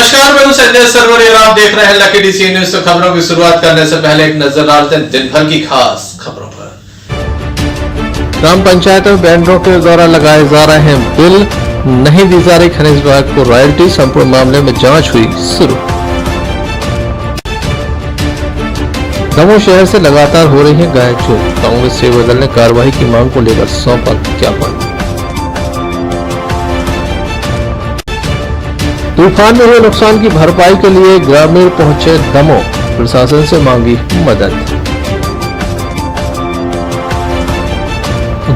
नमस्कार, मैं हूं संजय सरवर और आप देख रहे हैं लकी डीसी न्यूज। तो खबरों की शुरुआत करने से पहले एक नजर डालते हैं दिन भर की खास खबरों पर। ग्राम पंचायत में बैंडों के द्वारा लगाए जा रहे हैं बिल, नहीं दी जा रही खनिज विभाग को रॉयल्टी, संपूर्ण मामले में जांच हुई शुरू। दमोह शहर से लगातार हो रही है गाय चोरी, कांग्रेस से बदलने कार्रवाई की मांग को लेकर सौंपा ज्ञापन। तूफान में हुए नुकसान की भरपाई के लिए ग्रामीण पहुंचे दमोह, प्रशासन से मांगी मदद।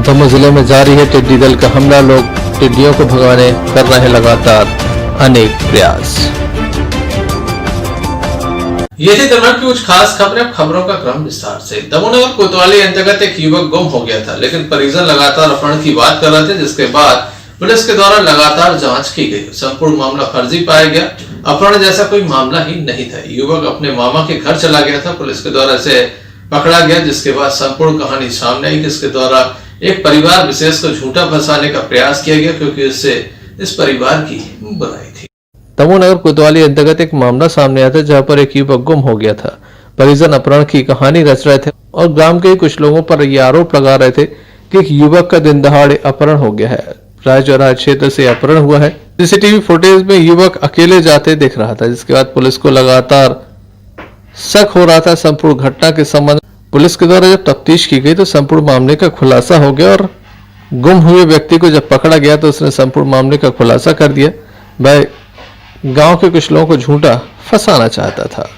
दमोह जिले में जारी है टिड्डी दल का हमला, लोग टिड्डियों को भगाने कर रहे हैं लगातार अनेक प्रयास। ये थी दिन भर की कुछ खास खबरें। अब खबरों का क्रम विस्तार से। दमोह नगर कोतवाली अंतर्गत एक युवक गुम हो गया था, लेकिन परिजन लगातार अपहरण की बात कर रहे थे, जिसके बाद पुलिस के द्वारा लगातार जांच की गई। संपूर्ण मामला फर्जी पाया गया। अपहरण जैसा कोई मामला ही नहीं था। युवक अपने मामा के घर चला गया था, पुलिस के द्वारा इसे पकड़ा गया, जिसके बाद संपूर्ण कहानी सामने आई। इसके द्वारा एक परिवार विशेष को झूठा फंसाने का प्रयास किया गया, क्योंकि इससे इस परिवार की बुराई थी। दमोह नगर कोतवाली अंतर्गत एक मामला सामने आया था, जहां पर एक युवक गुम हो गया था। परिजन अपहरण की कहानी रच रहे थे और ग्राम के कुछ लोगों पर ये आरोप लगा रहे थे कि एक युवक का दिन दहाड़े अपहरण हो गया है। राजचौराहा क्षेत्र से अपहरण हुआ है। सीसीटीवी फुटेज में युवक अकेले जाते दिख रहा था, जिसके बाद पुलिस को लगातार शक हो रहा था। संपूर्ण घटना के संबंध पुलिस के द्वारा जब तफ्तीश की गई तो संपूर्ण मामले का खुलासा हो गया और गुम हुए व्यक्ति को जब पकड़ा गया तो उसने संपूर्ण मामले का खुलासा कर दिया। वह गांव के कुछ लोगों को झूठा फंसाना चाहता था।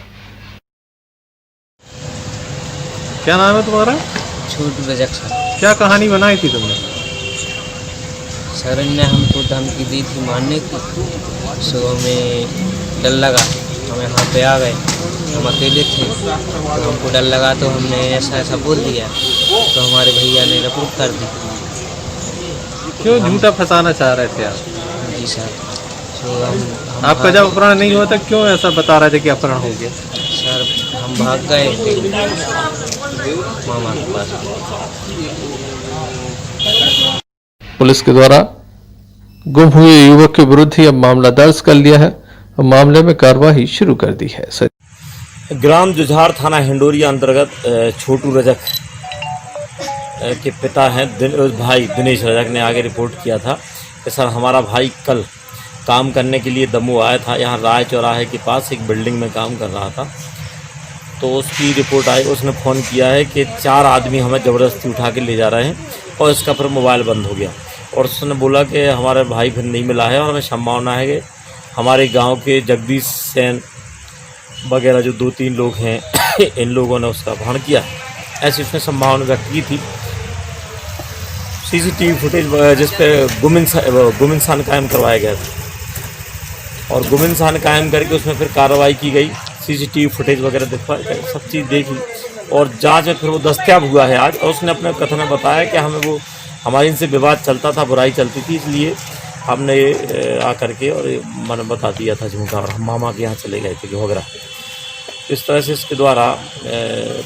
क्या नाम है तुम्हारा? छोटू रजक सर। क्या कहानी बनाई थी तुमने? सर ने हमको धमकी दी थी मारने की, सो हमें डर लगा, हम यहाँ पे आ गए। हम अकेले थे तो हमको डर लगा, तो हमने ऐसा ऐसा बोल दिया, तो हमारे भैया ने रिपोर्ट कर दी। क्यों झूठा फंसाना चाह रहे थे आप? जी सर। सो हम आपका जब अपहरण नहीं हुआ था, क्यों ऐसा बता रहे थे कि अपहरण हो गया? सर हम भाग गए थे मामा के पास। पुलिस के द्वारा गुम हुए युवक के विरुद्ध ही अब मामला दर्ज कर लिया है और मामले में कार्रवाई शुरू कर दी है। ग्राम जुझार थाना हिंडोरिया अंतर्गत छोटू रजक के पिता हैं भाई दिनेश रजक ने आगे रिपोर्ट किया था कि सर हमारा भाई कल काम करने के लिए दमोह आया था। यहाँ राय चौराहे के पास एक बिल्डिंग में काम कर रहा था, तो उसकी रिपोर्ट आई। उसने फ़ोन किया है कि 4 आदमी हमें ज़बरदस्ती उठा के ले जा रहे हैं, और इसका फिर मोबाइल बंद हो गया। और उसने बोला कि हमारे भाई फिर नहीं मिला है और हमें संभावना है कि हमारे गांव के जगदीश सेन वगैरह जो 2-3 लोग हैं इन लोगों ने उसका अपहरण किया। ऐसी उसने संभावना व्यक्त की थी। सीसीटीवी फुटेज जिस पे गुम इंसान कायम करवाया गया था, और गुम इंसान कायम करके उसमें फिर कार्रवाई की गई। सीसीटीवी फुटेज वगैरह दिखवाई गई, सब चीज़ देखी, और जांच में फिर वो दस्तयाब हुआ है आज। और उसने अपने कथन में बताया कि हमें वो हमारे इनसे विवाद चलता था, बुराई चलती थी, इसलिए हमने आकर के और मैंने बता दिया था झूठा, और हम मामा के यहाँ चले गए थे घोगरा। इस तरह से इसके द्वारा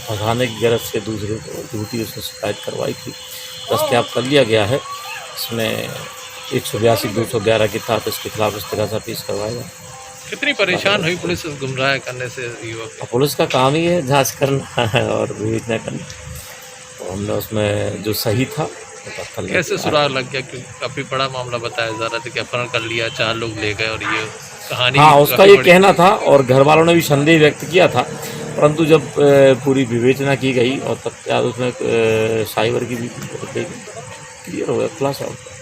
फंसाने की गरज से दूसरे को झूठी उसने शिकायत करवाई थी। दस्तयाब कर लिया गया है। इसमें 182-211 के तहत इसके खिलाफ इस्तेगासा पेश करवाएगा। कितनी परेशान हुई पुलिस इस गुमराह करने से युवक? पुलिस का काम ही है जांच करना है और विवेचना करना। तो हमने उसमें जो सही था कैसे सुराग लग गया? क्योंकि काफी बड़ा मामला बताया जा रहा था कि अपहरण कर लिया, 4 लोग ले गए, और ये कहानी। हाँ, उसका ये कहना था, और घर वालों ने भी संदेह व्यक्त किया था, परंतु जब पूरी विवेचना की गई और तब उसमें साइबर की भी क्लियर हो गया, खुलासा हो गया,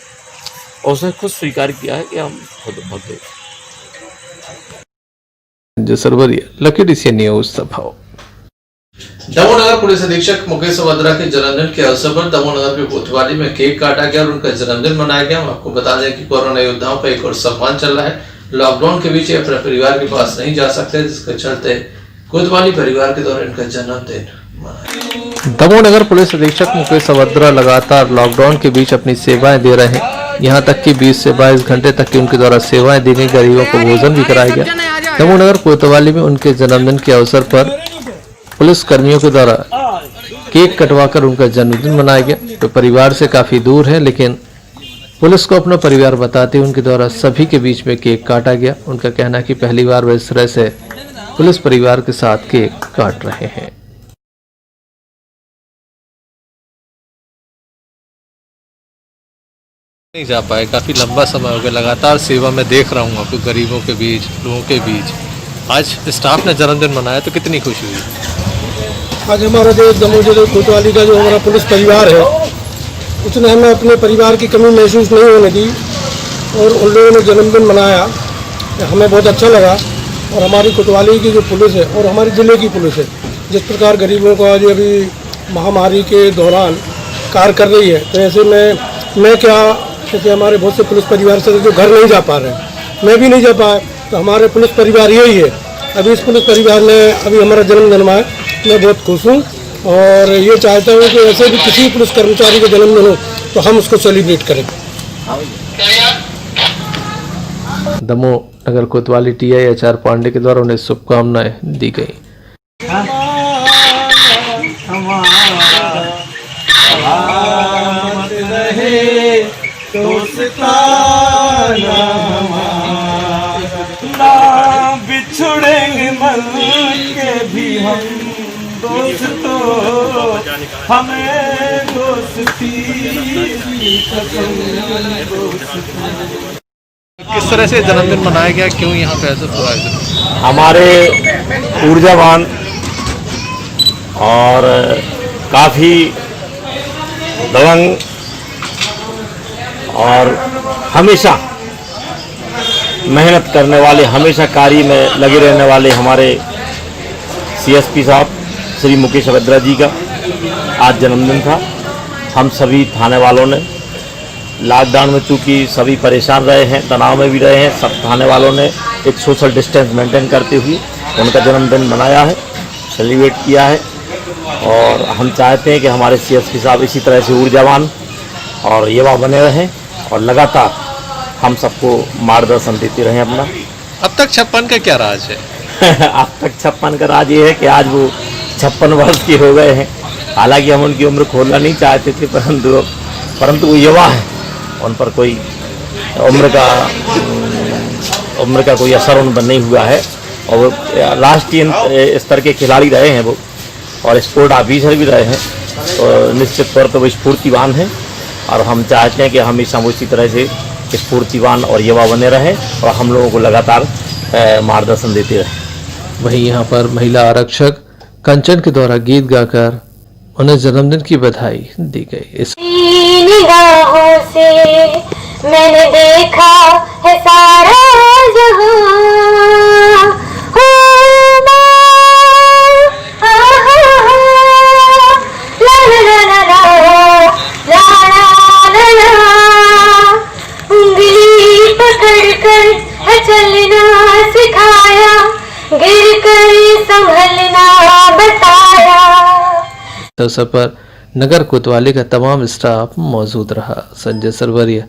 और उसने खुद स्वीकार किया है कि हम खुद भग गए। Lucky DC News Damoh. Damoh नगर पुलिस अधीक्षक मुकेश सवद्रा के जन्मदिन के अवसर पर दमोह नगर के कोतवाली में केक काटा गया और उनका जन्मदिन मनाया गया। हम आपको बता दें कि कोरोना योद्धाओं का एक और सम्मान चल रहा है। लॉकडाउन के बीच अपने परिवार के पास नहीं जा सकते, जिसके चलते कोतवाली परिवार के द्वारा इनका जन्मदिन मनाया। दमोह नगर पुलिस अधीक्षक मुकेश सवद्रा लगातार लॉकडाउन के बीच अपनी सेवाएं दे रहे हैं। यहाँ तक कि 20 से 22 घंटे तक की उनके द्वारा सेवाएं दी गई। गरीबों को भोजन भी कराया गया। दमोह नगर कोतवाली में उनके जन्मदिन के अवसर पर पुलिस कर्मियों के द्वारा केक कटवाकर उनका जन्मदिन मनाया गया। तो परिवार से काफी दूर है, लेकिन पुलिस को अपना परिवार बताते उनके द्वारा सभी के बीच में केक काटा गया। उनका कहना है कि पहली बार वे इस तरह से पुलिस परिवार के साथ केक काट रहे हैं। नहीं जा पाए, काफ़ी लंबा समय हो गया, लगातार सेवा में देख रहा हूँ आपको, गरीबों के बीच, लोगों के बीच। आज स्टाफ ने जन्मदिन मनाया तो कितनी खुशी हुई। आज हमारा जो दमोह जिले कोतवाली का जो हमारा पुलिस परिवार है, उसने हमें अपने परिवार की कमी महसूस नहीं होने दी और उन लोगों ने जन्मदिन मनाया, हमें बहुत अच्छा लगा। और हमारी कोतवाली की जो पुलिस है और हमारे ज़िले की पुलिस है, जिस प्रकार गरीबों को आज अभी महामारी के दौरान कार्य कर रही है, तो ऐसे मैं क्या, जैसे हमारे बहुत से पुलिस परिवार से जो घर नहीं जा पा रहे हैं, मैं भी नहीं जा पाया, तो हमारे पुलिस परिवार यही है। अभी इस पुलिस परिवार ने अभी हमारा जन्मदिन मनाया, मैं बहुत खुश हूँ और ये चाहता हूँ कि ऐसे भी किसी पुलिस कर्मचारी का जन्मदिन हो तो हम उसको सेलिब्रेट करें। दमोह नगर कोतवाली टीआई एचआर पांडे के द्वारा उन्हें शुभकामनाएं दी गई। बिछुड़ेंगे मर के भी हम दोस्तों, हमें दोस्ती की कसम। किस तरह से जन्मदिन मनाया गया, क्यों यहाँ पे ऐसा पूरा आयोजन? हमारे ऊर्जावान और काफ़ी दबंग और हमेशा मेहनत करने वाले, हमेशा कार्य में लगे रहने वाले हमारे सीएसपी साहब श्री मुकेश अबद्रा जी का आज जन्मदिन था। हम सभी थाने वालों ने लॉकडाउन में चूँकि सभी परेशान रहे हैं, तनाव में भी रहे हैं, सब थाने वालों ने एक सोशल डिस्टेंस मेंटेन करते हुए उनका जन्मदिन मनाया है, सेलिब्रेट किया है। और हम चाहते हैं कि हमारे सीएसपी साहब इसी तरह से ऊर्जावान और युवा बने रहें और लगातार हम सबको मार्गदर्शन देते रहें अपना। अब तक 56 का क्या राज है? अब तक 56 का राज ये है कि आज वो 56 वर्ष के हो गए हैं। हालांकि हम उनकी उम्र खोलना नहीं चाहते थे, परंतु वो युवा है, उन पर कोई उम्र का कोई असर उन पर नहीं हुआ है। और वो राष्ट्रीय स्तर के खिलाड़ी रहे हैं वो, और स्पोर्ट ऑफिसर भी रहे हैं, तो निश्चित तौर पर वो स्फूर्तिवान हैं। और हम चाहते हैं कि हमेशा वो इसी तरह से स्फूर्तिवान और युवा बने रहें और हम लोगों को लगातार मार्गदर्शन देते रहें। वहीं यहाँ पर महिला आरक्षक कंचन के द्वारा गीत गाकर उन्हें जन्मदिन की बधाई दी गई। इस निगाहों से मैंने देखा है सारा जहां, हो उंगली पकड़ कर चलना सिखाया, गिर कर संभलना बताया। अवसर पर नगर कोतवाली का तमाम स्टाफ मौजूद रहा। Sanjay Sarwariya,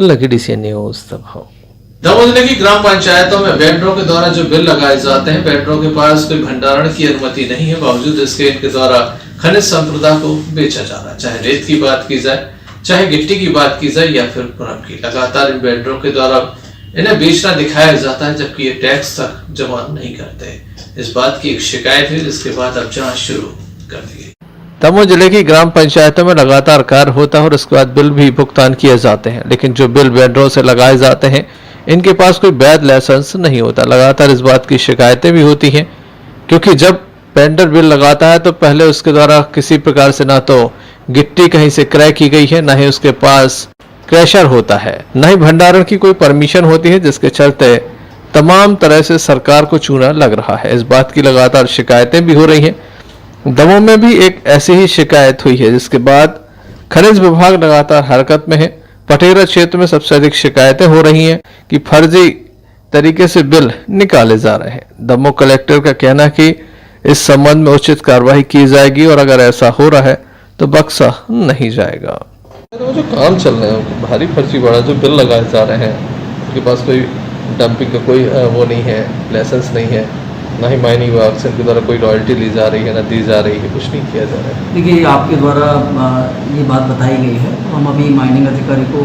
Lucky DCN news Damoh. Damoh जिले की ग्राम पंचायतों में वेंडरों के द्वारा जो बिल लगाए जाते हैं, वेंडरों के पास कोई भंडारण की अनुमति नहीं है, बावजूद इसके इनके द्वारा खनिज संपदा को बेचा जा रहा है। चाहे रेत की बात की जाए, चाहे गिट्टी की बात की जाए या फिर पुरम की, लगातार इन वेंडरों के द्वारा इन्हें बेचना दिखाया जाता है, जबकि ये टैक्स तक जमा नहीं करते। इस बात की एक शिकायत हुई, जिसके बाद अब जांच शुरू कर दी गई। दमोह जिले की ग्राम पंचायतों में लगातार कार्य होता है और उसके बाद बिल भी भुगतान किए जाते हैं, लेकिन जो बिल वेंडरों से लगाए जाते हैं, इनके पास कोई वैध लाइसेंस नहीं होता। लगातार इस बात की शिकायतें भी होती हैं, क्योंकि जब वेंडर बिल लगाता है तो पहले उसके द्वारा किसी प्रकार से ना तो गिट्टी कहीं से क्रय की गई है, ना ही उसके पास क्रैशर होता है, न ही भंडारण की कोई परमिशन होती है, जिसके चलते तमाम तरह से सरकार को चूना लग रहा है। इस बात की लगातार शिकायतें भी हो रही हैं। दमोह में भी एक ऐसी ही शिकायत हुई है, जिसके बाद खनिज विभाग लगातार हरकत में है। पटेरा क्षेत्र में सबसे अधिक शिकायतें हो रही हैं कि फर्जी तरीके से बिल निकाले जा रहे हैं। दमोह कलेक्टर का कहना है कि इस संबंध में उचित कार्रवाई की जाएगी और अगर ऐसा हो रहा है तो बख्शा नहीं जाएगा। वो जो काम चल रहे हैं भारी फर्जी बड़ा जो बिल लगाए जा रहे हैं, उनके पास कोई डंपिंग का कोई वो नहीं है, लाइसेंस नहीं है, ना ही माइनिंग विभाग से इनके द्वारा कोई रॉयल्टी ली जा रही है, ना दी जा रही है, कुछ नहीं किया जा रहा है। देखिए, आपके द्वारा ये बात बताई गई है। हम अभी माइनिंग अधिकारी को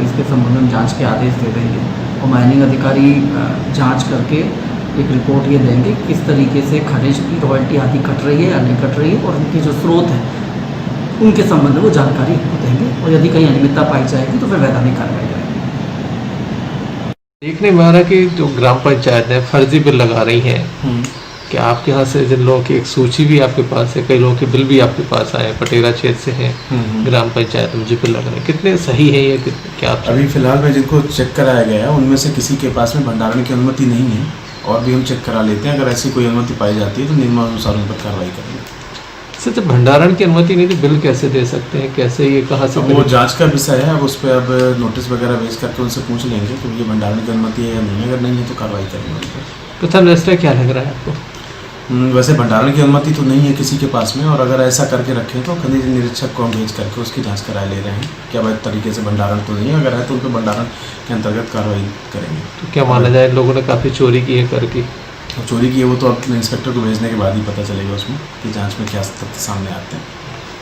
इसके संबंध में जांच के आदेश दे देंगे और माइनिंग अधिकारी जांच करके एक रिपोर्ट ये देंगे किस तरीके से खनिज की रॉयल्टी आदि कट रही है या नहीं कट रही है, और उनके जो स्रोत हैं उनके संबंध में वो जानकारी हमको देंगे, और यदि कहीं अनियमितता पाई जाएगी तो फिर वैधानिक कार्रवाई करेंगे। देखने में आ रहा है कि जो ग्राम पंचायतें फर्जी बिल लगा रही हैं, कि आपके यहाँ से जिन लोगों की एक सूची भी आपके पास है, कई लोगों के बिल भी आपके पास आए, पटेरा क्षेत्र से हैं, ग्राम पंचायत में जो बिल लग रहे हैं, कितने सही है ये, क्या आप अभी फिलहाल में जिनको चेक कराया गया है उनमें से किसी के पास में भंडारण की अनुमति नहीं है, और भी हम चेक करा लेते हैं। अगर ऐसी कोई अनुमति पाई जाती है तो नियमानुसार उन पर कार्रवाई करेंगे। सर, जब भंडारण की अनुमति नहीं तो बिल कैसे दे सकते हैं, कैसे ये कहाँ से? अब वो जांच का विषय है, अब उस पर अब नोटिस वगैरह भेज करके उनसे पूछ लेंगे कि ये भंडारण की अनुमति है या नहीं है। अगर नहीं है तो कार्रवाई करेंगे उन पर। प्रथम दृष्टया क्या लग रहा है आपको? वैसे भंडारण की अनुमति तो नहीं है किसी के पास में, और अगर ऐसा करके रखें तो खनिज निरीक्षक को हम भेज करके उसकी जांच करा ले रहे हैं क्या वैध तरीके से भंडारण तो नहीं है। अगर है तो उन पर भंडारण के अंतर्गत कार्रवाई करेंगे। तो क्या माना जाए लोगों ने काफ़ी चोरी की है करके? चोरी की है वो तो अपने इंस्पेक्टर को भेजने के बाद ही पता चलेगा उसमें कि जांच में क्या तथ्य सामने आते हैं।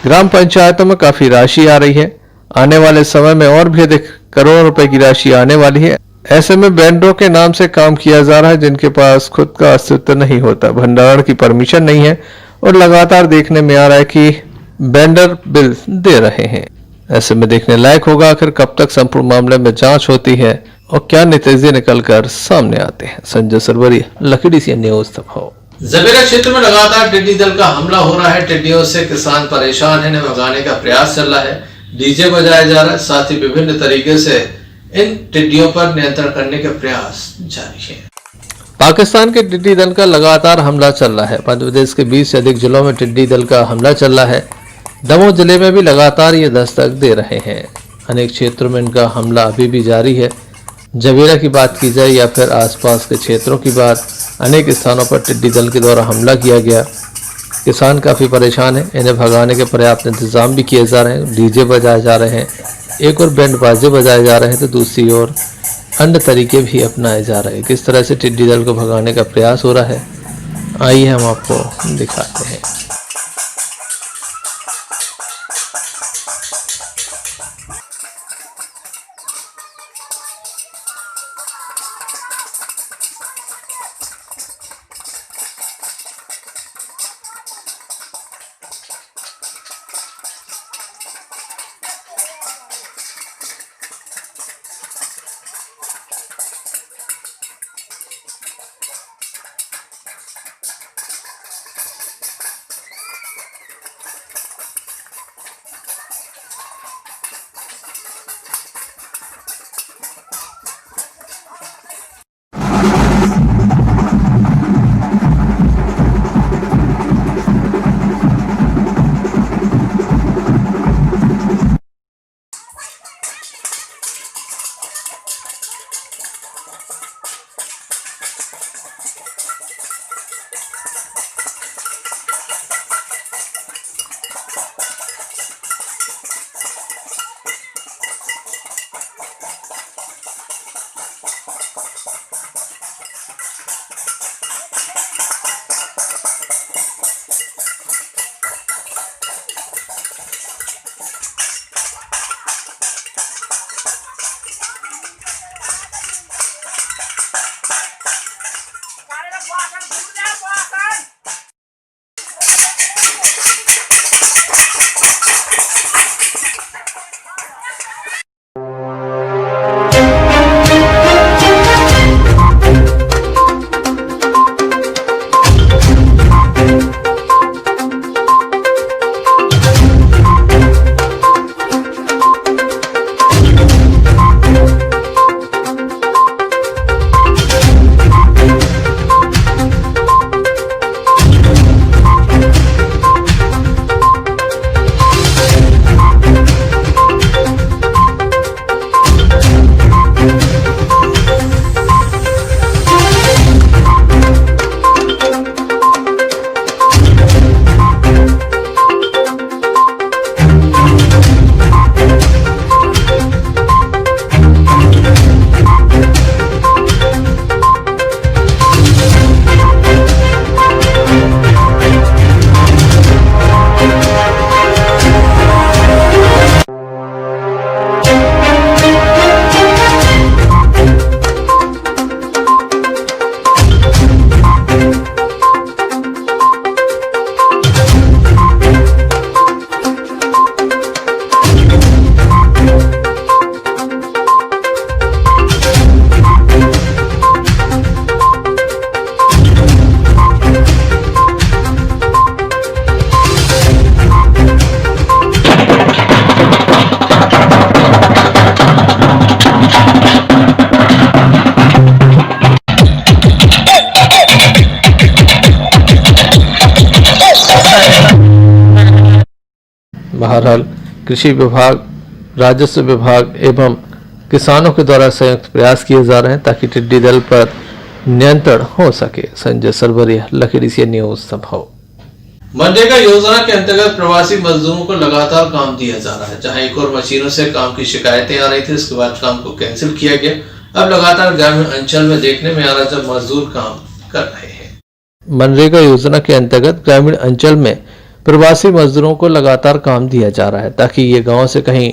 ग्राम पंचायतों में काफी राशि आ रही है, आने वाले समय में और भी अधिक करोड़ों रुपए की राशि आने वाली है। ऐसे में वेंडरों के नाम से काम किया जा रहा है जिनके पास खुद का अस्तित्व नहीं होता, भंडारण की परमिशन नहीं है, और लगातार देखने में आ रहा है कि वेंडर बिल दे रहे हैं। ऐसे में देखने लायक होगा आखिर कब तक संपूर्ण मामले में जांच होती है और क्या नतीजे निकलकर सामने आते हैं। संजय सरवरी, लकड़ी सी न्यूज दबाओ। जबेरा क्षेत्र में लगातार टिड्डी दल का हमला हो रहा है। टिड्डियों से किसान परेशान है, इन्हें भगाने का प्रयास चल रहा है, डीजे बजाया जा रहा है, साथ ही विभिन्न तरीके से इन टिड्डियों पर नियंत्रण करने के प्रयास जारी है। पाकिस्तान के टिड्डी दल का लगातार हमला चल रहा है। मध्य प्रदेश के 20 से अधिक जिलों में टिड्डी दल का हमला चल रहा है। दमोह जिले में भी लगातार ये दस्तक दे रहे हैं। अनेक क्षेत्रों में इनका हमला अभी भी जारी है। जबेरा की बात की जाए या फिर आसपास के क्षेत्रों की बात, अनेक स्थानों पर टिड्डी दल के द्वारा हमला किया गया। किसान काफ़ी परेशान हैं, इन्हें भगाने के पर्याप्त इंतजाम भी किए जा रहे हैं, डीजे बजाए जा रहे हैं, एक और बैंड बाजे बजाए जा रहे हैं तो दूसरी ओर अन्य तरीके भी अपनाए जा रहे हैं। किस तरह से टिड्डी दल को भगाने का प्रयास हो रहा है, आइए हम आपको दिखाते हैं। बहरहाल कृषि विभाग, राजस्व विभाग एवं किसानों के द्वारा संयुक्त प्रयास किए जा रहे हैं ताकि टिड्डी दल पर नियंत्रण हो सके। संजय सरवरिया, लखीडीसी न्यूज संभव। मनरेगा योजना के अंतर्गत प्रवासी मजदूरों को लगातार काम दिया जा रहा है। जहां एक और मशीनों से काम की शिकायतें आ रही थी, इसके बाद काम को कैंसिल किया गया। अब लगातार ग्रामीण अंचल में देखने में आ रहा जब मजदूर काम कर रहे हैं। मनरेगा योजना के अंतर्गत ग्रामीण अंचल में प्रवासी मजदूरों को लगातार काम दिया जा रहा है ताकि ये गांव से कहीं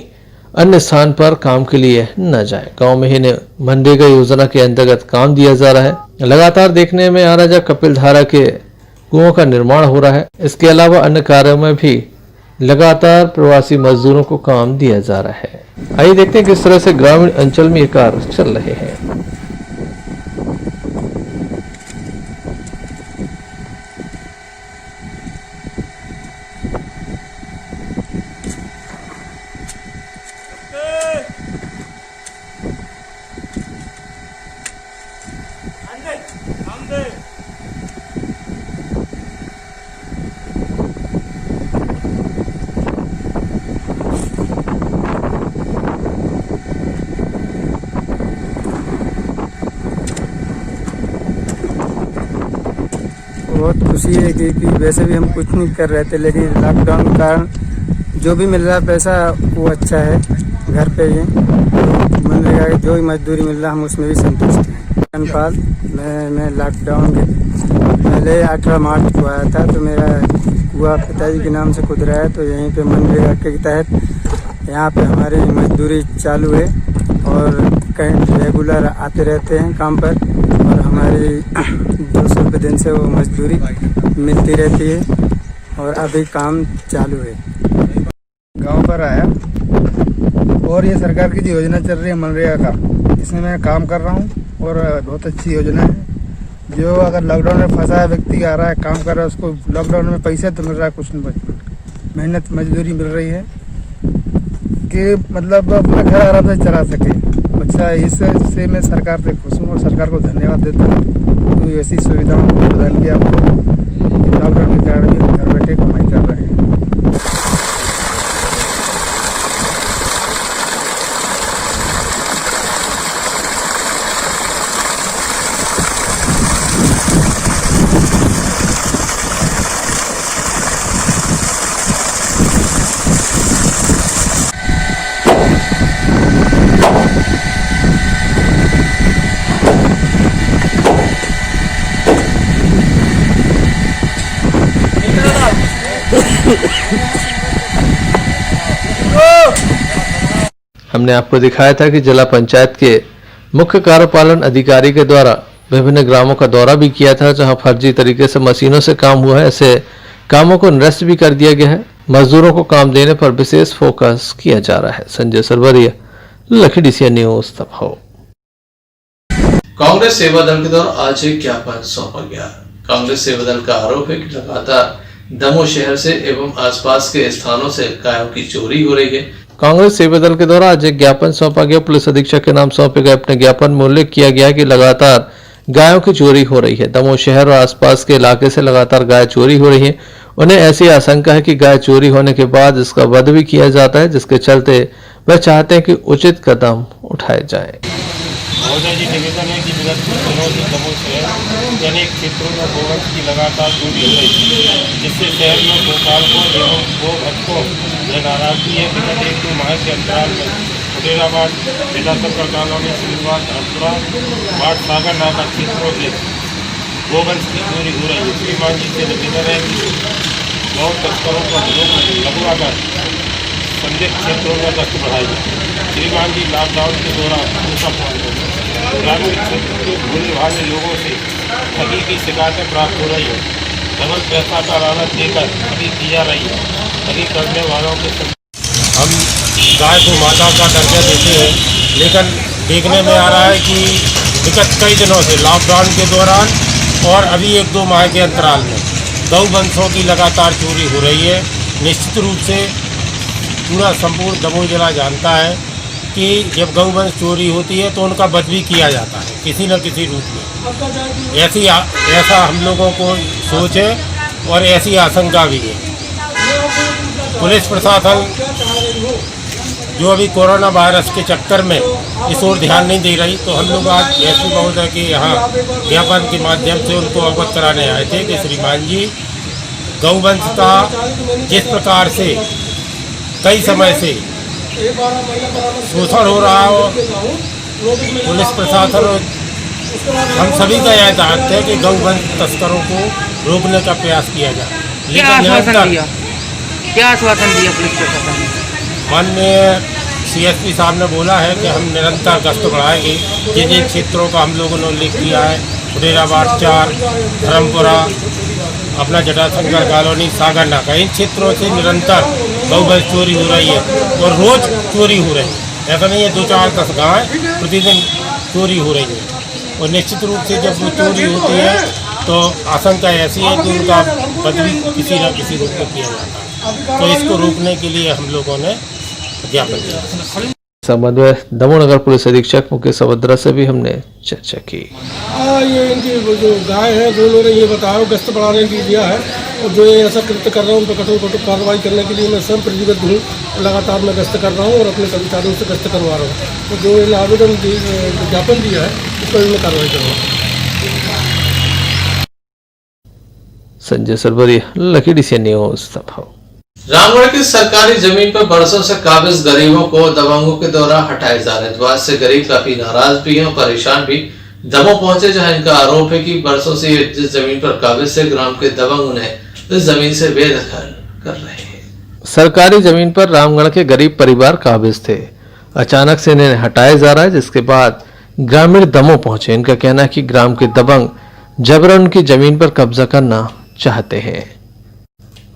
अन्य स्थान पर काम के लिए न जाए। गांव में ही मनरेगा योजना के अंतर्गत काम दिया जा रहा है। लगातार देखने में आ रहा है जब कपिलधारा के कुओं का निर्माण हो रहा है। इसके अलावा अन्य कार्यों में भी लगातार प्रवासी मजदूरों को काम दिया जा रहा है। आइए देखते हैं किस तरह से ग्रामीण अंचल में ये कार्य चल रहे हैं। बहुत खुशी है कि वैसे भी हम कुछ नहीं कर रहे थे, लेकिन लॉकडाउन के कारण जो भी मिल रहा है पैसा वो अच्छा है। घर पे ही मनरेगा की जो भी मजदूरी मिल रहा है हम उसमें भी संतुष्ट हैं। धनपाल, मैं लॉकडाउन के पहले 18 मार्च को आया था, तो मेरा कुआ पिताजी के नाम से खुदरा है। तो यहीं पे मनरेगा के तहत यहाँ पे हमारी मजदूरी चालू है और कहीं रेगुलर आते रहते हैं काम पर और हमारी 200 रुपये दिन से वो मजदूरी मिलती रहती है और अभी काम चालू है। गांव पर आया और ये सरकार की जो योजना चल रही है मनरेगा का, इसमें मैं काम कर रहा हूँ और बहुत अच्छी योजना है। जो अगर लॉकडाउन में फंसा है व्यक्ति आ रहा है, काम कर रहा है, उसको लॉकडाउन में पैसे तो मिल रहा है, कुछ नहीं मेहनत मजदूरी मिल रही है कि मतलब अपना घर आराम से चला सके। अच्छा, इससे मैं सरकार से खुश हूँ और सरकार को धन्यवाद देता हूँ। तो ऐसी सुविधाओं को प्रदान किया हमको। लॉकडाउन के कारण भी घर बैठे कमाई कर रहे हैं। हमने आपको दिखाया था कि जिला पंचायत के मुख्य कार्यपालन अधिकारी के द्वारा विभिन्न ग्रामों का दौरा भी किया था, जहां फर्जी तरीके से मशीनों से काम हुआ है। ऐसे कामों को निरस्त भी कर दिया गया है। मजदूरों को काम देने पर विशेष फोकस किया जा रहा है। संजय सरवरिया, लखीडीसी न्यूज संभव। कांग्रेस सेवा दल के द्वारा आज एक ज्ञापन सौंपा गया। कांग्रेस सेवा दल का आरोप है कि लगातार दमोह शहर से एवं आसपास के स्थानों से गायों की चोरी हो रही है। कांग्रेस सेवा दल के द्वारा आज एक ज्ञापन सौंपा गया। पुलिस अधीक्षक के नाम सौंपे गए अपने ज्ञापन में उल्लेख किया गया कि लगातार गायों की चोरी हो रही है। दमोह शहर और आसपास के इलाके से लगातार गाय चोरी हो रही है। उन्हें ऐसी आशंका है कि गाय चोरी होने के बाद इसका वध भी किया जाता है, जिसके चलते वह चाहते हैं कि उचित कदम उठाए जाए। जी निवेदन है कि विगत कुछ दिनों से दमोह शहर के अनेक क्षेत्रों में गोवंश की लगातार चोरी हो रही है, जिससे शहर में गोपालकों एवं गोभक्तों में नाराजगी है। विगत 1-2 माह के अंतराल में फुटेराबाद, बेदासर कॉलोनी, सिलवाड़, धरपुरा, वार्ड सागर नाका क्षेत्रों से गोवंश की चोरी हो रही है। श्रीमान जी से निवेदन है कि गौ तस्करों पर रोक लगवाकर संदिग्ध क्षेत्रों में गश्त बढ़ाई जाए। श्रीमान जी लॉकडाउन के दौरान ग्रामीण क्षेत्र के भोले भाले लोगों से ठगी की शिकायतें प्राप्त हो रही है। डबल पैसा का लालच देकर ठगी की जा रही है। ठगी करने वालों के हम गाय को माता का दर्जा देते हैं, लेकिन देखने में आ रहा है कि विगत कई दिनों से लॉकडाउन के दौरान और अभी 1-2 माह के अंतराल में गौवंशों की लगातार चोरी हो रही है। निश्चित रूप से पूरा संपूर्ण दमोह जिला जानता है कि जब गौवंश चोरी होती है तो उनका वध भी किया जाता है किसी न किसी रूप में। ऐसा हम लोगों को सोच है और ऐसी आशंका भी है। पुलिस प्रशासन जो अभी कोरोना वायरस के चक्कर में इस ओर ध्यान नहीं दे रही, तो हम लोग आज एसपी महोदय के यहाँ ज्ञापन के माध्यम से उनको अवगत कराने आए थे कि श्रीमान जी, गौवंश का जिस प्रकार से कई समय से शोषण हो रहा हो, पुलिस प्रशासन और हम सभी का यह दायित्व है कि गौवंश तस्करों को रोकने का प्रयास किया जाए। क्या आश्वासन दिया पुलिस प्रशासन ने? माननीय सीएसपी साहब ने बोला है कि हम निरंतर गश्त बढ़ाएंगे। जिन जिन क्षेत्रों का हम लोगों ने उल्लेख किया है, फुडेराबाद 4, धर्मपुरा, अपना जटाशंकर कॉलोनी, सागर नाका, इन क्षेत्रों से निरंतर गौवंश चोरी हो रही है और रोज चोरी हो रही है। ऐसा नहीं है 2, 4, 10 गाय प्रतिदिन चोरी हो रही है। और निश्चित रूप से जब वो चोरी होती है तो आशंका ऐसी है कि उनका बदली किसी न किसी रूप में किया जाता है। तो इसको रोकने के लिए हम लोगों ने ज्ञापन दिया। संबंध में दमोह नगर पुलिस अधीक्षक मुकेश सवद्रा से भी हमने चर्चा की। ये इनकी जो गाय है, दोनों ने ये बताया गश्त बढ़ाने के लिए दिया है, और जो ये ऐसा कृत्य कर रहा हूँ उन पर कठोर कार्रवाई करने के लिए मैं स्वयं प्रतिबद्ध हूँ। लगातार मैं गश्त कर रहा हूँ और अपने कर्मचारियों से गश्त करवा रहा हूँ। तो जो इन आवेदन ज्ञापन दिया है उस पर मैं कार्रवाई करूँगा। Sanjay Sarwariya, Lucky DCN news, Damoh. Ramgarh की सरकारी जमीन पर बरसों से काबिज गरीबों को दबंगों के द्वारा हटाए जा रहे हैं। से गरीब काफी नाराज भी हैं और परेशान भी। दमोह पहुंचे, जहां इनका आरोप है कि बरसों से जिस जमीन पर काबिज थे, ग्राम के दबंग उन्हें इस जमीन से बेदखल कर रहे हैं। सरकारी जमीन पर रामगढ़ के गरीब परिवार काबिज थे, अचानक से इन्हें हटाया जा रहा है, जिसके बाद ग्रामीण दमोह पहुंचे। इनका कहना है कि ग्राम के दबंग जबरन उनकी जमीन पर कब्जा करना चाहते हैं।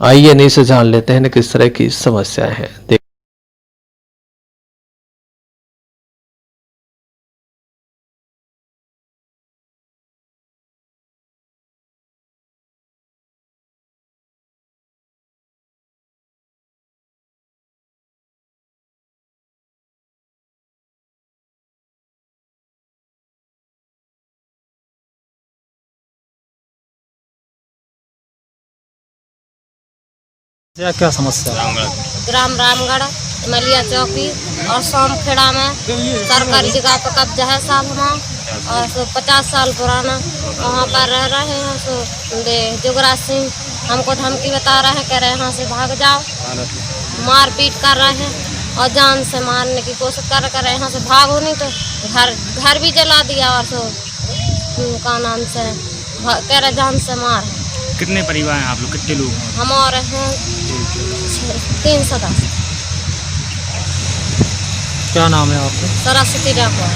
आइए इन्हीं से जान लेते हैं किस तरह की समस्याएं हैं। क्या समस्या? ग्राम रामगढ़, मलिया चौकी और सोमखेड़ा में सरकारी जगह पर कब्जा है साहब हमारा, और 50 साल पुराना वहाँ पर रह रहे हैं। जुगराज सिंह हमको धमकी बता रहे हैं, कह रहे हैं यहाँ से भाग जाओ, मार पीट कर रहे हैं और जान से मारने की कोशिश कर रहे हैं। यहाँ से भागो नहीं तो घर भी जला दिया, और तो का नाम से कह रहे जान से मार। कितने परिवार हैं आप लोग, कितने लोग हैं? हमारे हैं 310। क्या नाम है आपका? सरस्वती डाकुआ।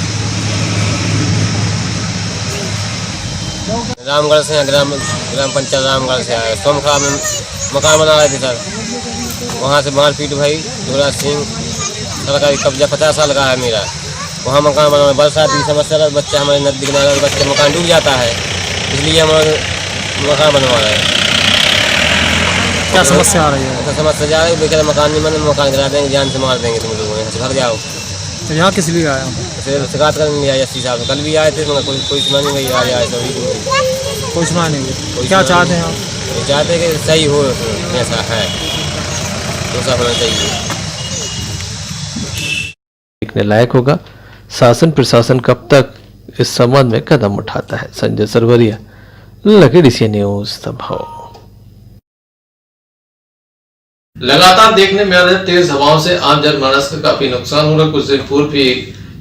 रामगढ़ से ग्राम पंचायत रामगढ़ से आए। सोमखा में मकान बना रहे थे सर, वहाँ से मारपीट भाई। युवराज सिंह, सरकारी कब्जा 50 साल का है मेरा, वहाँ मकान बना। बरसात की समस्या, बच्चा हमारे नदी किनारे बच्चे मकान डूब जाता है, इसलिए हमारे मकान बनवा रहे हैं। क्या समस्या आ रही है? तो समस्या जा रही है, बेकार मकान नहीं बने, मकान गिरा देंगे, जान से मार देंगे तुम लोग, यहाँ से भाग जाओ। तो यहाँ किस लिए आया? शिकायत करने लिए आए एसपी साहब। कल भी आए थे, मगर कोई सुना नहीं गई। आज आए सभी, कोई सुना नहीं गई। क्या चाहते हैं आप? चाहते हैं कि सही हो, जैसा है तो सब होना चाहिए। देखने लायक होगा शासन प्रशासन कब तक इस संबंध में कदम उठाता है। Sanjay Sarwariya, Lucky DCN news, Damoh. लगातार देखने में आ रहे तेज हवाओं से आम जनमानस का काफी नुकसान हो रहा। कुछ दिन पूर्व भी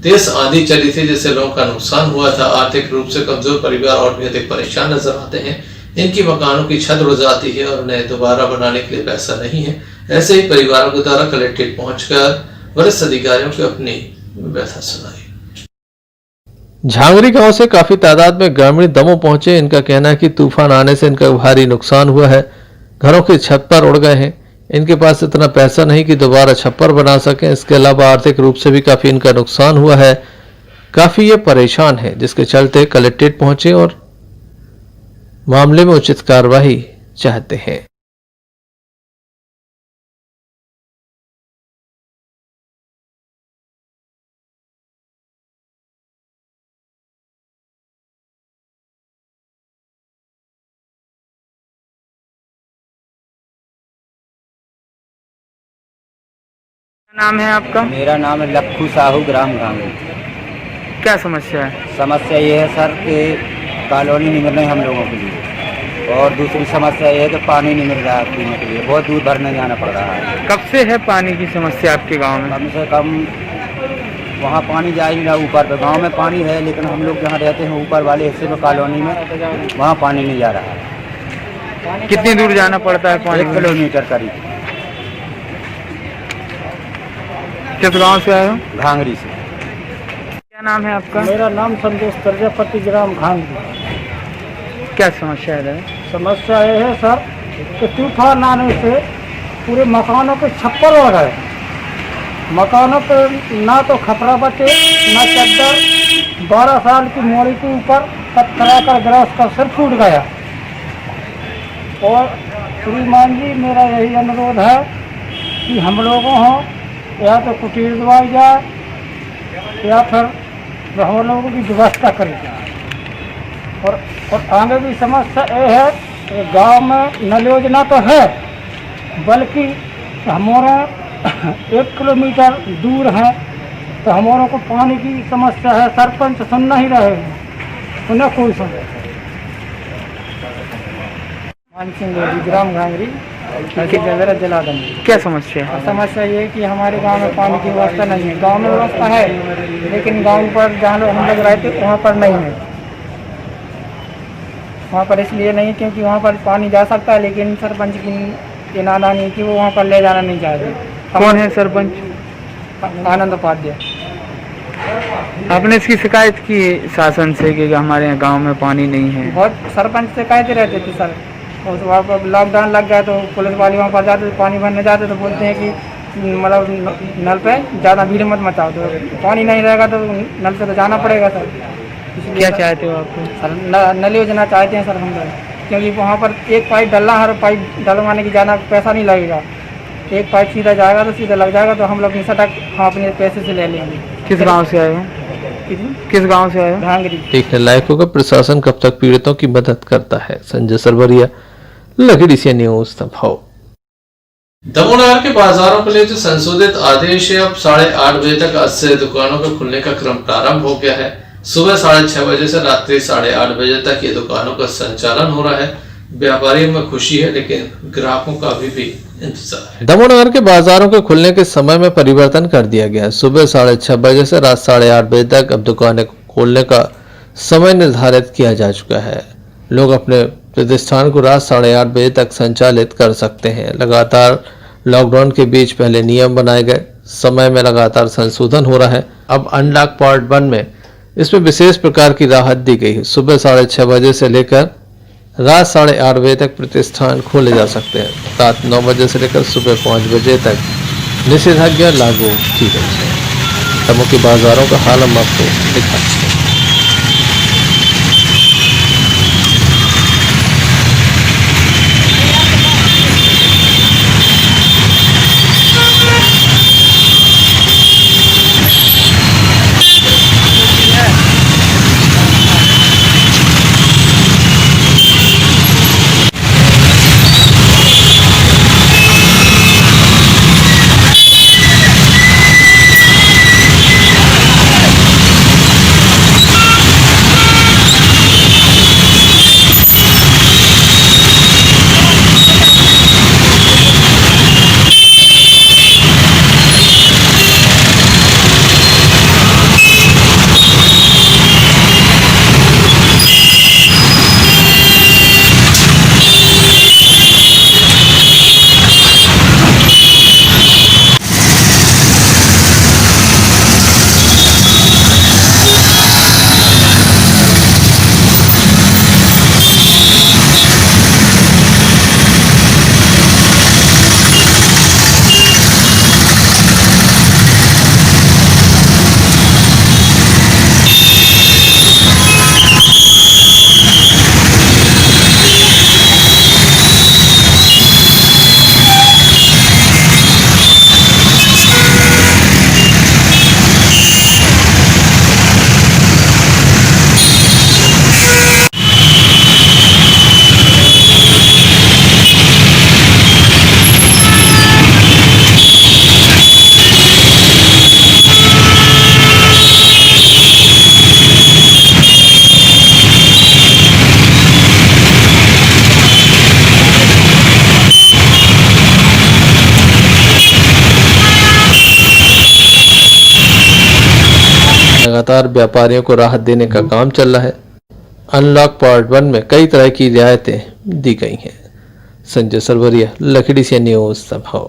तेज आंधी चली थी, जिससे लोगों का नुकसान हुआ था। आर्थिक रूप से कमजोर परिवार और भी अधिक परेशान नजर आते हैं। इनकी मकानों की छत उड़ जाती है और उन्हें दोबारा बनाने के लिए पैसा नहीं है। ऐसे ही परिवारों के द्वारा कलेक्ट्रेट पहुंचकर वरिष्ठ अधिकारियों को अपनी व्यथा सुनाई। झांगरी गांव से काफी तादाद में ग्रामीण दमोह पहुंचे। इनका कहना है कि तूफान आने से इनका भारी नुकसान हुआ है, घरों की छत पर उड़ गए हैं। इनके पास इतना पैसा नहीं कि दोबारा छप्पर बना सकें। इसके अलावा आर्थिक रूप से भी काफी इनका नुकसान हुआ है, काफी ये परेशान है, जिसके चलते कलेक्ट्रेट पहुंचे और मामले में उचित कार्रवाई चाहते हैं। नाम है आपका? मेरा नाम है लक्खू साहू, ग्राम गांगी। क्या समस्या है? समस्या ये है सर कि कॉलोनी नहीं मिल रही हम लोगों के लिए, और दूसरी समस्या ये है कि पानी नहीं मिल रहा है पीने के लिए, बहुत दूर भरने जाना पड़ रहा है। कब से है पानी की समस्या आपके गांव में? कम से कम वहाँ पानी जा ही नहीं रहा, ऊपर पे गाँव में पानी है लेकिन हम लोग जहाँ रहते हैं ऊपर वाले हिस्से में कॉलोनी में, वहाँ पानी नहीं जा रहा है। कितनी दूर जाना पड़ता है पानी? 1 किलोमीटर करीब। किस गांव से आए हो? घांगरी से। क्या नाम है आपका? मेरा नाम संदेश प्रजापति, ग्राम घांगरी। क्या समस्या है? समस्या ये है सर कि तूफान आने से पूरे मकानों के छप्पर हो गए, मकानों पे ना तो खपरा बचे ना चद्दर। 12 साल की मोड़ी के ऊपर पत्थरा कर गिरा, उसका सिर फूट गया। और श्रीमान जी, मेरा यही अनुरोध है कि हम लोगों हो या तो कुटीर दवाई जाए या फिर हम लोगों की व्यवस्था करी जाए। और आगे भी समस्या ये है कि गांव में नल योजना तो है, बल्कि हमारा 1 किलोमीटर दूर है, तो हमारों को पानी की समस्या है। सरपंच सुन नहीं रहे हैं, उन्हें कोई सुन। मान सिंह जी, ग्राम घांगरी, जला देंगे। क्या समस्या है? समस्या ये है कि हमारे गांव में पानी की व्यवस्था नहीं है। गांव में व्यवस्था है लेकिन गांव पर जहाँ लोग हम लोग रहते वहाँ पर नहीं है। वहाँ पर इसलिए नहीं क्योंकि वहाँ पर पानी जा सकता है, लेकिन सरपंच की नादानी है कि वो वहाँ पर ले जाना नहीं चाहते। कौन है सरपंच? आनंद उपाध्याय। आपने इसकी शिकायत की शासन से कि हमारे यहाँ गांव में पानी नहीं है? बहुत सरपंच शिकायतें रहते थे सर। और वहाँ पर लॉकडाउन लग गया तो पुलिस वाले वहाँ पर जाते, पानी भरने जाते तो बोलते हैं कि मतलब नल पे ज़्यादा भीड़ मत मचाओ, तो पानी नहीं रहेगा तो नल पे तो जाना पड़ेगा सर। क्या चाहते हो आप? सर नल योजना चाहते हैं सर हम लोग, क्योंकि वहाँ पर एक पाइप डलना, हर पाइप डलवाने की ज़्यादा पैसा नहीं लगेगा। एक पाइप सीधा जाएगा तो सीधा लग जाएगा, तो हम लोग निसटक हम अपने पैसे से ले लेंगे। किस गाँव से आए हो? किस गाँव से आए हो? घांगरी। देखने लायक होगा प्रशासन कब तक पीड़ितों की मदद करता है। संजय सरवरिया, लकड़ी न्यूज तभाव। दमोह के बाजारों के लिए जो संशोधित आदेश है, अब 8:30 बजे तक आज से दुकानों के खुलने का क्रम प्रारंभ हो गया है। सुबह 6:30 बजे से रात्रि 8:30 बजे तक ये दुकानों का संचालन हो रहा है। व्यापारियों में खुशी है लेकिन ग्राहकों का अभी भी इंतजार है। दमोह नगर के बाजारों के खुलने के समय में परिवर्तन कर दिया गया है। सुबह 6:30 बजे से रात 8:30 बजे तक अब दुकानें खोलने का समय निर्धारित किया जा चुका है। लोग अपने प्रतिष्ठान को रात 8:30 बजे तक संचालित कर सकते हैं। लगातार लॉकडाउन के बीच पहले नियम बनाए गए, समय में लगातार संशोधन हो रहा है। अब अनलॉक पार्ट 1 में इसमें विशेष प्रकार की राहत दी गई है। सुबह 6:30 बजे से लेकर रात 8:30 बजे तक प्रतिष्ठान खोले जा सकते हैं। रात 9 बजे से लेकर सुबह 5 बजे तक निषेधाज्ञा लागू की गई है। दमोह के बाजारों का हाल हम आपको दिखाते हैं। लगातार व्यापारियों को राहत देने का काम चल रहा है। अनलॉक पार्ट 1 में कई तरह की रियायतें दी गई हैं। संजय सरवरिया, लखीडीसिया न्यूज, दमोह।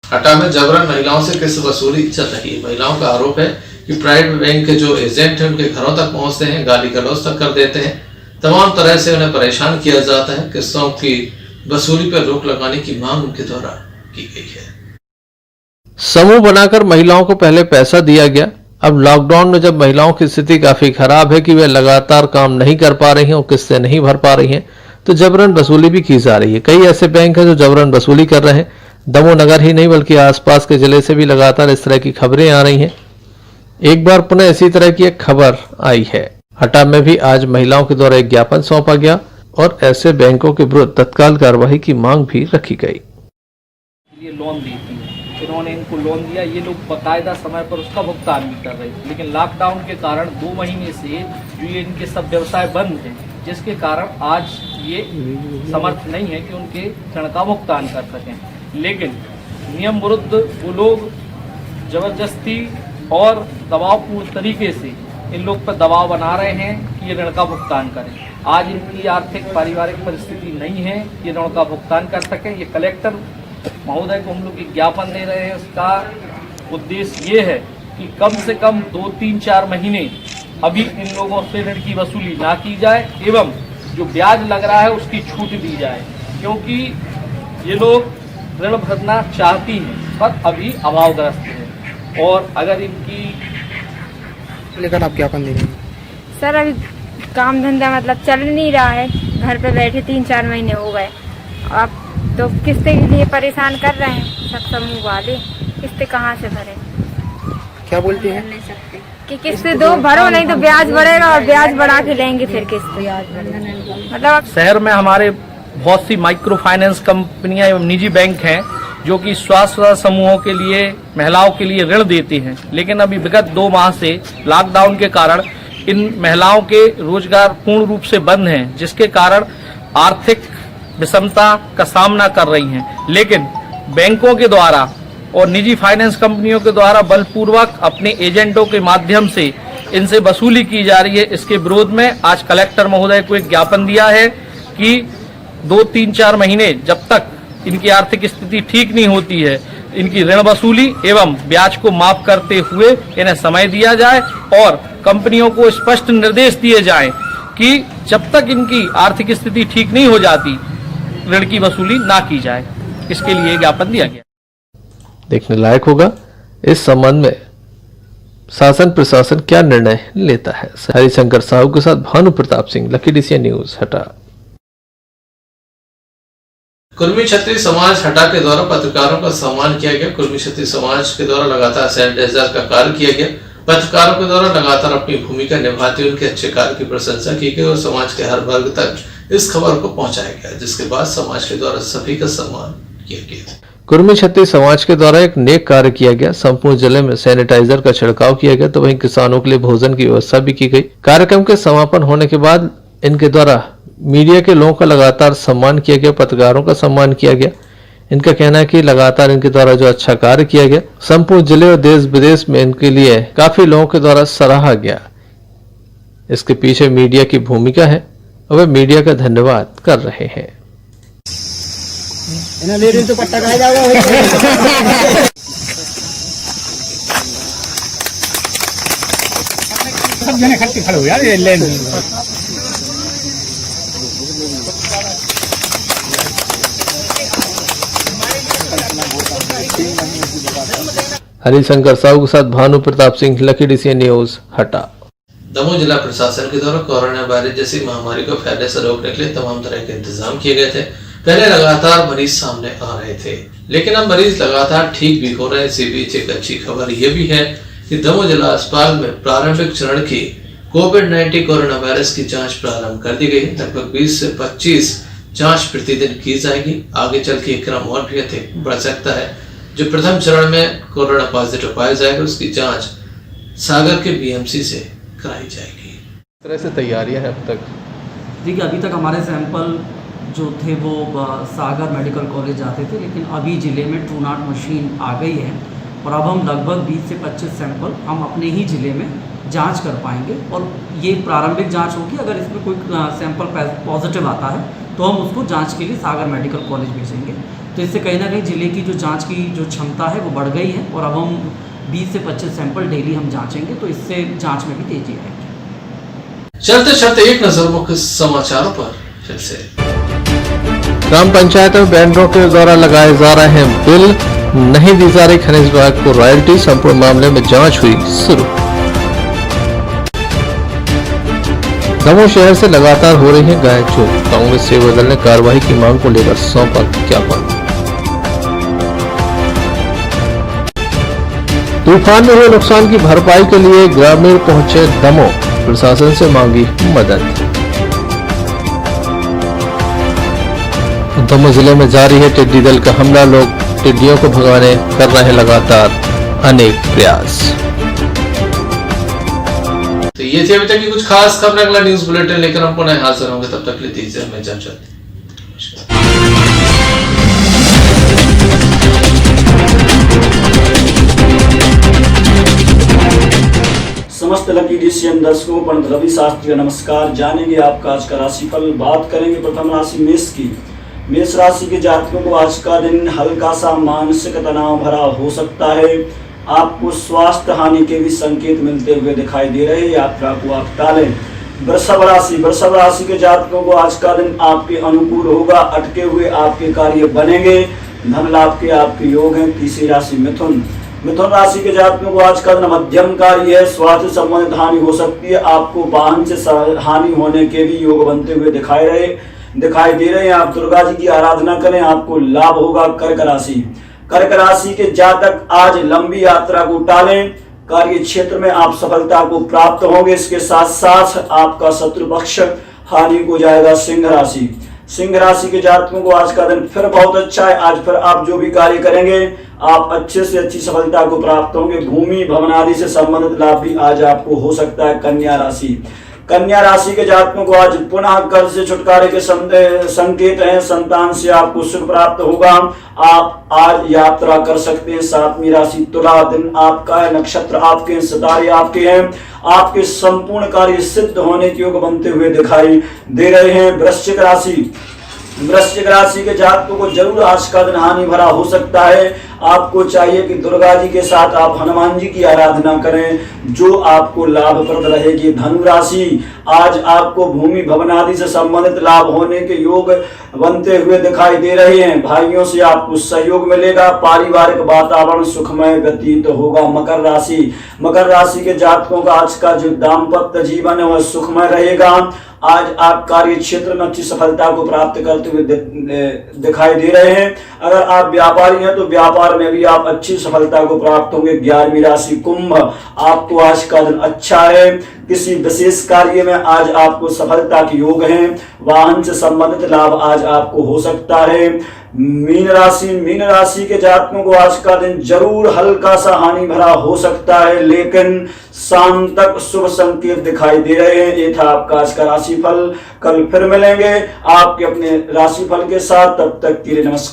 हटा में जबरन महिलाओं से किस्त वसूली चल रही है। महिलाओं का आरोप है कि प्राइवेट बैंक के जो एजेंट हैं उनके घरों तक पहुंचते हैं, गाली गलौज तक कर देते हैं, तमाम तरह से उन्हें परेशान किया जाता है। किस्तों की वसूली पर रोक लगाने की मांग उनके द्वारा की गई है। समूह बनाकर महिलाओं को पहले पैसा दिया गया। अब लॉकडाउन में जब महिलाओं की स्थिति काफी खराब है कि वे लगातार काम नहीं कर पा रही हैं और किस्तें नहीं भर पा रही हैं, तो जबरन वसूली भी की जा रही है। कई ऐसे बैंक हैं जो जबरन वसूली कर रहे हैं। दमोह नगर ही नहीं बल्कि आसपास के जिले से भी लगातार इस तरह की खबरें आ रही हैं। एक बार पुनः इसी तरह की एक खबर आई है। हटा में भी आज महिलाओं के द्वारा एक ज्ञापन सौंपा गया और ऐसे बैंकों के विरुद्ध तत्काल कार्रवाई की मांग भी रखी गई। ये लोन दी थी, इन्होंने इनको लोन दिया, ये लोग बाकायदा समय पर उसका भुगतान भी कर रहे थे, लेकिन लॉकडाउन के कारण 2 महीने से जो ये इनके सब व्यवसाय बंद है, जिसके कारण आज ये समर्थ नहीं है कि उनके ऋण का भुगतान कर सकें। लेकिन नियम विरुद्ध वो लोग जबरदस्ती और दबावपूर्ण तरीके से इन लोग पर दबाव बना रहे हैं कि ये ऋण का भुगतान करें। आज इनकी आर्थिक पारिवारिक परिस्थिति नहीं है कि ऋण का भुगतान कर सकें। ये कलेक्टर महोदय को हम लोग एक ज्ञापन दे रहे हैं। उसका उद्देश्य ये है कि कम से कम 2-3-4 महीने अभी इन लोगों से ऋण की वसूली ना की जाए एवं जो ब्याज लग रहा है उसकी छूट दी जाए, क्योंकि ये लोग ऋण भरना चाहती हैं पर अभी अभावग्रस्त है। और अगर इनकी लेकिन आप ज्ञापन दे रहे हैं सर, अभी काम धंधा मतलब चल नहीं रहा है, घर पे बैठे 3-4 महीने हो गए। अब तो किस्ते के लिए परेशान कर रहे हैं सब समूह वाले, किस्ते कहाँ से भरें? क्या बोलती हैं कि किस्ते दो भरो, नहीं तो ब्याज बढ़ेगा और ब्याज बढ़ा के लेंगे फिर किस्ते। मतलब शहर में हमारे बहुत सी माइक्रो फाइनेंस कंपनियां एवं निजी बैंक हैं जो कि स्वास्थ्य समूहों के लिए, महिलाओं के लिए ऋण देती हैं, लेकिन अभी विगत 2 माह से लॉकडाउन के कारण इन महिलाओं के रोजगार पूर्ण रूप से बंद हैं, जिसके कारण आर्थिक विषमता का सामना कर रही हैं। लेकिन बैंकों के द्वारा और निजी फाइनेंस कंपनियों के द्वारा बलपूर्वक अपने एजेंटों के माध्यम से इनसे वसूली की जा रही है। इसके विरोध में आज कलेक्टर महोदय को एक ज्ञापन दिया है कि 2-3-4 महीने जब तक इनकी आर्थिक स्थिति ठीक नहीं होती है, इनकी ऋण वसूली एवं ब्याज को माफ करते हुए इन्हें समय दिया जाए और कंपनियों को स्पष्ट निर्देश दिए जाएं कि जब तक इनकी आर्थिक स्थिति ठीक नहीं हो जाती ऋण की वसूली ना की जाए। इसके लिए ज्ञापन दिया गया। देखने लायक होगा इस संबंध में शासन प्रशासन क्या निर्णय लेता है। हरिशंकर साहू के साथ भानु प्रताप सिंह, लखीडीसिया न्यूज, हटा। कुर्मी क्षत्रिय समाज हटा के द्वारा पत्रकारों का सम्मान किया गया। कुर्मी क्षत्रिय समाज के द्वारा लगातार सैनिटाइजर का कार्य किया गया। पत्रकारों के द्वारा लगातार अपनी भूमिका निभाते हुए उनके अच्छे कार्य की प्रशंसा की गई और समाज के हर वर्ग तक इस खबर को पहुंचाया गया, जिसके बाद समाज के द्वारा सभी का सम्मान किया गया। कुर्मी क्षत्रिय समाज के द्वारा एक नेक कार्य किया गया। संपूर्ण जिले में सैनिटाइजर का छिड़काव किया गया, तो वहीं किसानों के लिए भोजन की व्यवस्था भी की गई। कार्यक्रम के समापन होने के बाद इनके द्वारा मीडिया के लोगों का लगातार सम्मान किया गया, पत्रकारों का सम्मान किया गया। इनका कहना है कि लगातार इनके द्वारा जो अच्छा कार्य किया गया संपूर्ण जिले और देश विदेश में इनके लिए काफी लोगों के द्वारा सराहा गया। इसके पीछे मीडिया की भूमिका है और वे मीडिया का धन्यवाद कर रहे हैं। तो पट्टा खाया जाएगा। सब जने खट्टे खड़े हो यार, ये लेन हरिशंकर साहू के साथ भानु प्रताप सिंह, लखीडीसिया न्यूज, हटा। दमोह जिला प्रशासन के द्वारा कोरोना वायरस जैसी महामारी को फैलने से रोकने के लिए तमाम तरह के इंतजाम किए गए थे। पहले लगातार मरीज सामने आ रहे थे, लेकिन अब मरीज लगातार ठीक भी हो रहे हैं। इसी बीच एक अच्छी खबर यह भी है कि दमोह जिला अस्पताल में प्रारंभिक चरण की कोविड-19 कोरोना वायरस की जांच प्रारंभ कर दी गई है। लगभग 20 से 25 जांच प्रतिदिन की जाएगी। आगे चल के क्रम और भी अधिक बढ़ सकता है। जो प्रथम चरण में कोरोना पॉजिटिव पाया जाएगा उसकी जांच सागर के बीएमसी से कराई जाएगी। इस तरह से तैयारियां हैं अब तक? देखिए, अभी तक हमारे सैंपल जो थे वो सागर मेडिकल कॉलेज जाते थे, लेकिन अभी ज़िले में ट्रूनाट मशीन आ गई है और अब हम लगभग 20 से 25 सैंपल हम अपने ही ज़िले में जांच कर पाएंगे और ये प्रारंभिक जांच होगी। अगर इसमें कोई सैंपल पॉजिटिव आता है तो हम उसको जांच के लिए सागर मेडिकल कॉलेज भेजेंगे। तो इससे कहीं ना कहीं ज़िले की जो जांच की जो क्षमता है वो बढ़ गई है और अब हम 20 से 25 सैंपल डेली हम जांचेंगे, तो इससे जांच में भी तेजी आएगी। चलते चलते एक नजर मुख्य समाचारों पर फिर से। ग्राम पंचायत में बैंडरों के द्वारा लगाए जा रहे हैं बिल, नहीं दी जा रही खनिज विभाग को रॉयल्टी, संपूर्ण मामले में जांच हुई शुरू। दमोह शहर से लगातार हो रही है गाय चोरी, कांग्रेस सेवा दल ने कार्रवाई की मांग को लेकर सौंपा ज्ञापन। तूफान में हुए नुकसान की भरपाई के लिए ग्रामीण पहुंचे दमोह, प्रशासन से मांगी मदद। दमोह जिले में जारी है टिड्डी दल का हमला, लोग टिड्डियों को भगाने कर रहे हैं लगातार अनेक प्रयास। तो ये थी अभी तक की कुछ खास खबर। अगला न्यूज बुलेटिन लेकर हम पुनः हाजिर होंगे, तब तक के लिए दीजिए हमें इजाजत। समस्त लकी डीसीएम दर्शकों पंडित रवि शास्त्री का नमस्कार। जानेंगे आपका आज का राशिफल। बात करेंगे प्रथम राशि मेष की। मेष राशि के जातकों को आज का दिन हल्का सा मानसिक तनाव भरा हो सकता है। आपको स्वास्थ्य हानि के भी संकेत मिलते हुए दिखाई दे रहे हैं, यात्रा को आप टालें। वृषभ राशि के जातकों को आज का दिन आपके अनुकूल होगा, अटके हुए आपके कार्य बनेंगे, धन लाभ के आपके योग हैं। तीसरी राशि मिथुन राशि के जातकों को आज का दिन मध्यम कार्य है, स्वास्थ्य संबंधित हानि हो सकती है। आपको वाहन से हानि होने के भी योग बनते हुए दिखाई दे रहे हैं। आप दुर्गा जी की आराधना करें, आपको लाभ होगा। कर्क राशि के जातक आज लंबी यात्रा को टालें, कार्य क्षेत्र में आप सफलता को प्राप्त होंगे। इसके साथ साथ आपका शत्रु पक्ष हानि को जाएगा। सिंह राशि के जातकों को आज का दिन फिर बहुत अच्छा है। आज फिर आप जो भी कार्य करेंगे आप अच्छे से अच्छी सफलता को प्राप्त होंगे। भूमि भवन आदि से संबंधित लाभ भी आज आपको हो सकता है। कन्या राशि के जातकों को आज पुनः कर्ज से छुटकारे के संकेत हैं। संतान से आपको सुख प्राप्त होगा। आप आज यात्रा कर सकते हैं। सातवीं राशि तुला, दिन आपका है, नक्षत्र आपके हैं, सितारे आपके हैं। आपके संपूर्ण कार्य सिद्ध होने के योग बनते हुए दिखाई दे रहे हैं। वृश्चिक राशि के जातकों को जरूर आज का दिन हानि भरा हो सकता है। आपको चाहिए कि दुर्गा जी के साथ आप हनुमान जी की आराधना करें, जो आपको लाभप्रद रहेगी। धनु राशि, आज आपको भूमि भवन आदि से संबंधित लाभ होने के योग बनते हुए दिखाई दे रहे हैं। भाइयों से आपको सहयोग मिलेगा। पारिवारिक वातावरण सुखमय व्यतीत होगा। मकर राशि के जातकों का आज का जो दाम्पत्य जीवन है वह सुखमय रहेगा। आज आप कार्य क्षेत्र में अच्छी सफलता को प्राप्त करते हुए दिखाई दे रहे हैं। अगर आप व्यापारी हैं तो व्यापार में भी आप अच्छी सफलता को प्राप्त होंगे। 11वीं राशि कुंभ, आपको आज का दिन अच्छा है। किसी विशेष कार्य में आज आपको सफलता के योग हैं। वाहन से संबंधित लाभ आज आपको हो सकता है। मीन राशि के जातकों को आज का दिन जरूर हल्का सा हानि भरा हो सकता है, लेकिन शाम तक शुभ संकेत दिखाई दे रहे हैं। ये था आपका आज का राशिफल। कल फिर मिलेंगे आपके अपने राशिफल के साथ। तब तक के लिए नमस्कार।